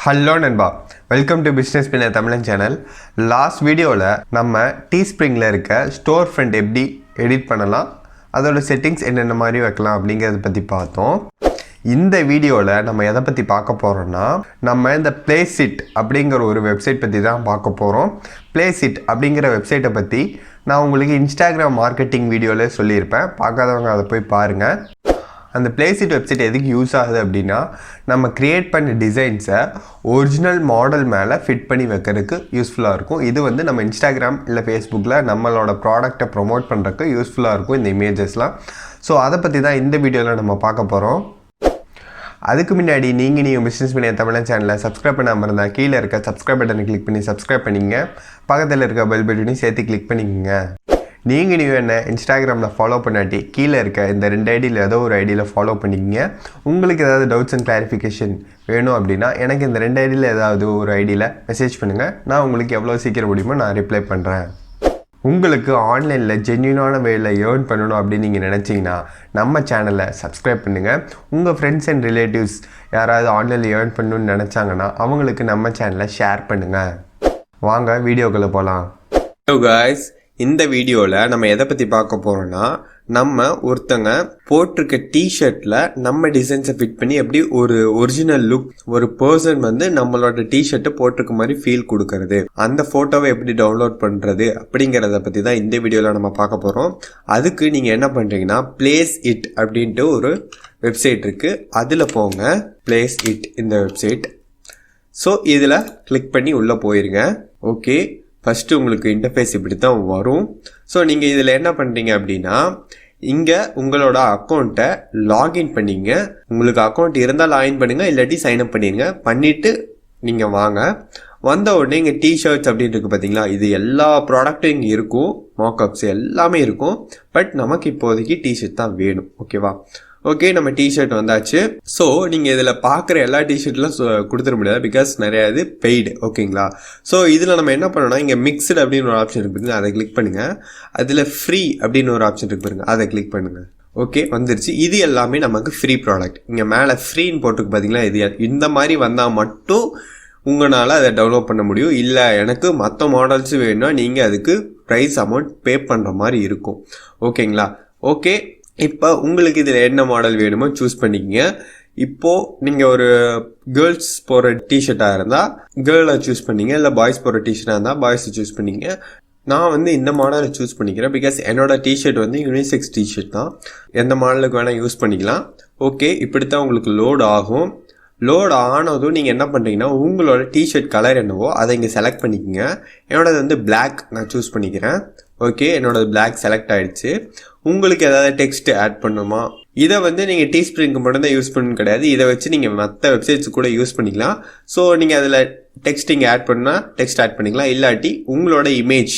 Hello நண்பா, welcome to business பின்னர் தமிழன் சேனல். லாஸ்ட் வீடியோவில் நம்ம டீஸ்ப்ரிங்கில் இருக்க ஸ்டோர் ஃப்ரண்ட் எப்படி எடிட் பண்ணலாம், அதோட செட்டிங்ஸ் என்னென்ன மாதிரி வைக்கலாம் அப்படிங்கிறத பற்றி பார்த்தோம். இந்த வீடியோவில் நம்ம எதை பற்றி பார்க்க போகிறோம்னா, நம்ம இந்த Placeit அப்படிங்கிற ஒரு வெப்சைட் பற்றி தான் பார்க்க போகிறோம். Placeit அப்படிங்கிற வெப்சைட்டை பற்றி நான் உங்களுக்கு இன்ஸ்டாகிராம் மார்க்கெட்டிங் வீடியோவில் சொல்லியிருப்பேன். பார்க்காதவங்க அதை போய் பாருங்கள். அந்த Placeit வெப்சைட் எதுக்கு யூஸ் ஆகுது அப்படின்னா, நம்ம க்ரியேட் பண்ண டிசைன்ஸை ஒரிஜினல் மாடல் மேலே ஃபிட் பண்ணி வைக்கிறதுக்கு யூஸ்ஃபுல்லாக இருக்கும். இது வந்து நம்ம இன்ஸ்டாகிராம் இல்லை ஃபேஸ்புக்கில் நம்மளோட ப்ராடக்டை ப்ரொமோட் பண்ணுறதுக்கு யூஸ்ஃபுல்லாக இருக்கும் இந்த இமேஜஸ்லாம். ஸோ அதை பற்றி தான் இந்த வீடியோவில் நம்ம பார்க்க போகிறோம். அதுக்கு முன்னாடி நீங்கள் பிஸ்னஸ் பின்னர் தமிழன் சேனலை சப்ஸ்கிரைப் பண்ணாமல் இருந்தால் கீழே இருக்க சப்ஸ்கிரைப் பட்டனை கிளிக் பண்ணி சப்ஸ்கிரைப் பண்ணிங்க. பக்கத்தில் இருக்க பெல் பட்டனையும் சேர்த்து கிளிக் பண்ணிக்கோங்க. நீங்கள் என்ன இன்ஸ்டாகிராமில் ஃபாலோ பண்ணாட்டி கீழே இருக்க இந்த 2 ஐடியில் ஏதோ ஒரு ஐடியில் ஃபாலோ பண்ணிக்கிங்க. உங்களுக்கு ஏதாவது டவுட்ஸ் அண்ட் கிளாரிஃபிகேஷன் வேணும் அப்படின்னா எனக்கு இந்த 2 ஐடியில் ஏதாவது ஒரு ஐடியில் மெசேஜ் பண்ணுங்கள். நான் உங்களுக்கு எவ்வளோ சீக்கிரம் முடியுமோ நான் ரிப்ளை பண்ணுறேன். உங்களுக்கு ஆன்லைனில் ஜென்யூனான வேலை ஏர்ன் பண்ணணும் அப்படின்னு நீங்கள் நினச்சிங்கன்னா நம்ம சேனலை சப்ஸ்கிரைப் பண்ணுங்கள். உங்கள் ஃப்ரெண்ட்ஸ் அண்ட் ரிலேட்டிவ்ஸ் யாராவது ஆன்லைனில் ஏர்ன் பண்ணணுன்னு நினச்சாங்கன்னா அவங்களுக்கு நம்ம சேனலை ஷேர் பண்ணுங்கள். வாங்க வீடியோக்குள்ளே போகலாம். ஹலோ காய்ஸ், இந்த வீடியோவில் நம்ம எதை பற்றி பார்க்க போகிறோன்னா, நம்ம ஒருத்தங்க போட்டிருக்க டிஷர்ட்டில் நம்ம டிசைன்ஸை ஃபிட் பண்ணி எப்படி ஒரு ஒரிஜினல் லுக், ஒரு பர்சன் வந்து நம்மளோட டிஷர்ட்டை போட்டிருக்க மாதிரி ஃபீல் கொடுக்கறது, அந்த ஃபோட்டோவை எப்படி டவுன்லோட் பண்ணுறது அப்படிங்கிறத பற்றி தான் இந்த வீடியோவில் நம்ம பார்க்க போகிறோம். அதுக்கு நீங்கள் என்ன பண்ணுறீங்கன்னா, Placeit அப்படின்ட்டு ஒரு வெப்சைட் இருக்குது, அதில் போங்க. Placeit இந்த வெப்சைட். ஸோ இதில் கிளிக் பண்ணி உள்ளே போயிருங்க. ஓகே, ஃபஸ்ட்டு உங்களுக்கு இன்டர்ஃபேஸ் இப்படி தான் வரும். ஸோ நீங்கள் இதில் என்ன பண்ணுறீங்க அப்படின்னா, இங்கே உங்களோட அக்கௌண்ட்டை லாகின் பண்ணிங்க. உங்களுக்கு அக்கௌண்ட் இருந்தால் லாகின் பண்ணுங்கள், இல்லாட்டி சைன்அப் பண்ணிடுங்க. பண்ணிவிட்டு நீங்கள் வாங்க. வந்த உடனே இங்கே டிஷர்ட்ஸ் அப்படின்னு இருக்குது பார்த்தீங்களா, இது எல்லா ப்ராடக்ட்டும் இங்கே இருக்கும், மாக்கப்ஸ் எல்லாமே இருக்கும். பட் நமக்கு இப்போதைக்கு டிஷர்ட் தான் வேணும். ஓகேவா? ஓகே, நம்ம டிஷர்ட் வந்தாச்சு. ஸோ நீங்கள் இதில் பார்க்குற எல்லா டிஷர்ட்லாம் கொடுத்துட முடியாது, பிகாஸ் நிறையா இது பெய்டு. ஓகேங்களா? ஸோ இதில் நம்ம என்ன பண்ணோம்னா, இங்கே மிக்ஸ்டு அப்படின்னு ஒரு ஆப்ஷன் இருக்குங்க, அதை கிளிக் பண்ணுங்கள். அதில் ஃப்ரீ அப்படின்னு ஒரு ஆப்ஷன் இருக்கு பாருங்க, அதை கிளிக் பண்ணுங்கள். ஓகே, வந்துருச்சு. இது எல்லாமே நமக்கு ஃப்ரீ ப்ராடக்ட். இங்கே மேலே ஃப்ரீன்னு போட்டுருக்கு பார்த்தீங்களா, இது இந்த மாதிரி வந்தால் மட்டும் உங்களால் அதை டவுன்லோட் பண்ண முடியும். இல்லை எனக்கு மற்ற மாடல்ஸ் வேணும்னா நீங்கள் அதுக்கு ப்ரைஸ் அமௌண்ட் பே பண்ணுற மாதிரி இருக்கும். ஓகேங்களா? ஓகே, இப்போ உங்களுக்கு இதில் என்ன மாடல் வேணுமோ சூஸ் பண்ணிக்கங்க. இப்போது நீங்கள் ஒரு கேர்ள்ஸ் போகிற டிஷர்ட்டாக இருந்தால் கேர்ளை சூஸ் பண்ணிங்க, இல்லை பாய்ஸ் போகிற டிஷர்ட்டாக இருந்தால் பாய்ஸை சூஸ் பண்ணிங்க. நான் வந்து இந்த மாடலை சூஸ் பண்ணிக்கிறேன், பிகாஸ் என்னோட டிஷர்ட் வந்து யூனிசெக்ஸ் டிஷர்ட் தான். எந்த மாடலுக்கு வேணால் யூஸ் பண்ணிக்கலாம். ஓகே, இப்படி தான் உங்களுக்கு லோட் ஆகும். லோட் ஆனதும் நீங்கள் என்ன பண்ணுறீங்கன்னா, உங்களோட டிஷர்ட் கலர் என்னவோ அதை இங்கே செலக்ட் பண்ணிக்கோங்க. என்னோடது வந்து பிளாக் நான் சூஸ் பண்ணிக்கிறேன். ஓகே, என்னோடது பிளாக் செலக்ட் ஆகிடுச்சு. உங்களுக்கு ஏதாவது டெக்ஸ்ட் ஆட் பண்ணுமா, இதை வந்து நீங்கள் டீஸ்ப்ரிங்க்கு மட்டும் தான் யூஸ் பண்ணணும் கிடையாது, இதை வச்சு நீங்கள் மற்ற வெப்சைட்ஸ் கூட யூஸ் பண்ணிக்கலாம். ஸோ நீங்கள் அதில் டெக்ஸ்ட் இங்கே ஆட் பண்ணால் டெக்ஸ்ட் ஆட் பண்ணிக்கலாம், இல்லாட்டி உங்களோட இமேஜ்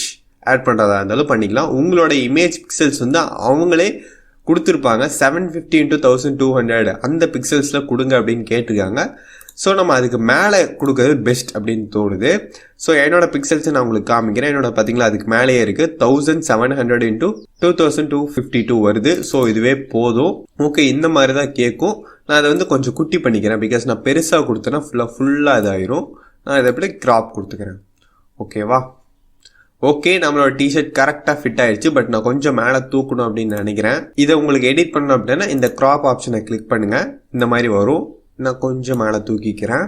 ஆட் பண்ணுறதா இருந்தாலும் பண்ணிக்கலாம். உங்களோட இமேஜ் பிக்சல்ஸ் வந்து அவங்களே கொடுத்துருப்பாங்க, 750 × 1200 அந்த பிக்சல்ஸில் கொடுங்க அப்படின்னு கேட்டிருக்காங்க. ஸோ நம்ம அதுக்கு மேலே கொடுக்கறது பெஸ்ட் அப்படின்னு தோணுது. ஸோ என்னோட பிக்சல்ஸை நான் உங்களுக்கு காமிக்கிறேன். என்னோட பார்த்தீங்களா அதுக்கு மேலேயே இருக்குது, 1700 × 2252 வருது. ஸோ இதுவே போதும். ஓகே, இந்த மாதிரி தான் கேட்கும். நான் அதை வந்து கொஞ்சம் குட்டி பண்ணிக்கிறேன், பிகாஸ் நான் பெருசாக கொடுத்தேன்னா ஃபுல்லாக இதாயிரும். நான் இதை எப்படி கிராப் கொடுத்துக்கிறேன். ஓகேவா? ஓகே, நம்மளோட டிஷர்ட் கரெக்டாக ஃபிட் ஆயிடுச்சு. பட் நான் கொஞ்சம் மேலே தூக்கணும் அப்படின்னு நினைக்கிறேன். இதை உங்களுக்கு எடிட் பண்ணணும் அப்படின்னா இந்த கிராப் ஆப்ஷனை கிளிக் பண்ணுங்கள், இந்த மாதிரி வரும். நான் கொஞ்சம் மேலே தூக்கிக்கிறேன்.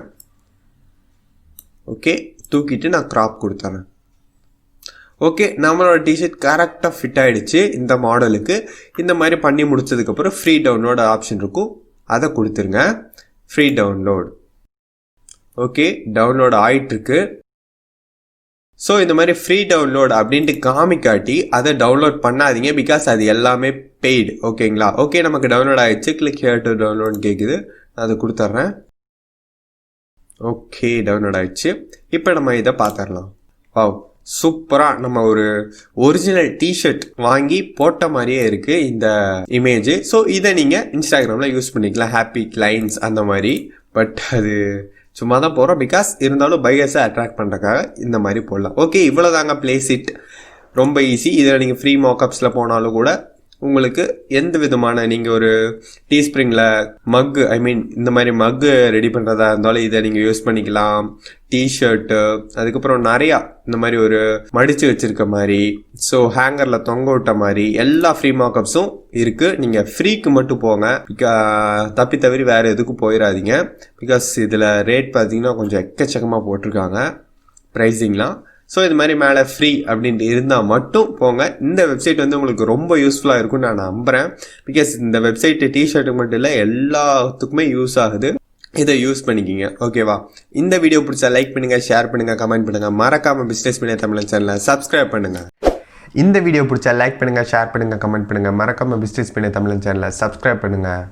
ஓகே, தூக்கிட்டு நான் கிராப் கொடுத்துறேன். ஓகே, நம்மளோட டிஷர்ட் கரெக்டாக ஃபிட் ஆகிடுச்சு இந்த மாடலுக்கு. இந்த மாதிரி பண்ணி முடிச்சதுக்கப்புறம் ஃப்ரீ டவுன்லோட் ஆப்ஷன் இருக்கும், அதை கொடுத்துருங்க. Free download. ஓகே, டவுன்லோட் ஆகிட்டுருக்கு. ஸோ இந்த மாதிரி ஃப்ரீ டவுன்லோட் அப்படின்ட்டு காமிக்காட்டி அதை டவுன்லோட் பண்ணாதீங்க, பிகாஸ் அது எல்லாமே பெய்டு. ஓகேங்களா? ஓகே, நமக்கு டவுன்லோட் ஆகிடுச்சு. கிளிக் ஹியர் டு டவுன்லோட் கேட்குது, நான் அதை கொடுத்துட்றேன். ஓகே, டவுன்லோட் ஆகிடுச்சு. இப்போ நம்ம இதை பார்த்துடலாம். வாவ், சூப்பராக நம்ம ஒரு ஒரிஜினல் டிஷர்ட் வாங்கி போட்ட மாதிரியே இருக்குது இந்த இமேஜ். ஸோ இதை நீங்கள் இன்ஸ்டாகிராமில் யூஸ் பண்ணிக்கலாம், ஹாப்பி கிளைண்ட்ஸ் அந்த மாதிரி. பட் அது சும்மா தான் போகிறோம், பிகாஸ் இருந்தாலும் பையர்ஸை அட்ராக்ட் பண்ணுறதுக்காக இந்த மாதிரி போடலாம். ஓகே, இவ்வளோ தாங்க Placeit. ரொம்ப ஈஸி. இதில் நீங்கள் ஃப்ரீ மாக்கப்ஸில் போனாலும் கூட உங்களுக்கு எந்த விதமான நீங்கள் ஒரு டீஸ்ப்ரிங்கில் மக்கு இந்த மாதிரி மக்கு ரெடி பண்ணுறதா இருந்தாலும் இதை நீங்கள் யூஸ் பண்ணிக்கலாம். டிஷர்ட்டு, அதுக்கப்புறம் நிறையா இந்த மாதிரி ஒரு மடித்து வச்சுருக்க மாதிரி, ஸோ ஹேங்கரில் தொங்க விட்ட மாதிரி எல்லா ஃப்ரீ மார்க்கப்ஸும் இருக்குது. நீங்கள் ஃப்ரீக்கு மட்டும் போங்க, தப்பி தவிர வேறு எதுக்கும் போயிடாதீங்க. பிகாஸ் இதில் ரேட் பார்த்தீங்கன்னா கொஞ்சம் எக்கச்சக்கமாக போட்டிருக்காங்க ப்ரைஸிங்லாம். ஸோ இது மாதிரி மேலே ஃப்ரீ அப்படின்ட்டு இருந்தால் மட்டும் போங்க. இந்த வெப்சைட் வந்து உங்களுக்கு ரொம்ப யூஸ்ஃபுல்லாக இருக்கும்னு நான் நம்புகிறேன். பிகாஸ் இந்த வெப்சைட்டு டிஷர்ட்டுக்கு மட்டும் இல்லை, எல்லாத்துக்குமே யூஸ் ஆகுது. இதை யூஸ் பண்ணிக்கிங்க, ஓகேவா? இந்த வீடியோ பிடிச்சா லைக் பண்ணுங்கள், ஷேர் பண்ணுங்கள், கமெண்ட் பண்ணுங்கள். மறக்காமல் பிஸ்னஸ் பின்னர் தமிழ் சேனலை சப்ஸ்கிரைப் பண்ணுங்கள். இந்த வீடியோ பிடிச்சா லைக் பண்ணுங்கள், ஷேர் பண்ணுங்கள், கமெண்ட் பண்ணுங்கள். மறக்காமல் பிஸ்னஸ் பின்னர் தமிழ் சேனலை சப்ஸ்கிரைப் பண்ணுங்கள்.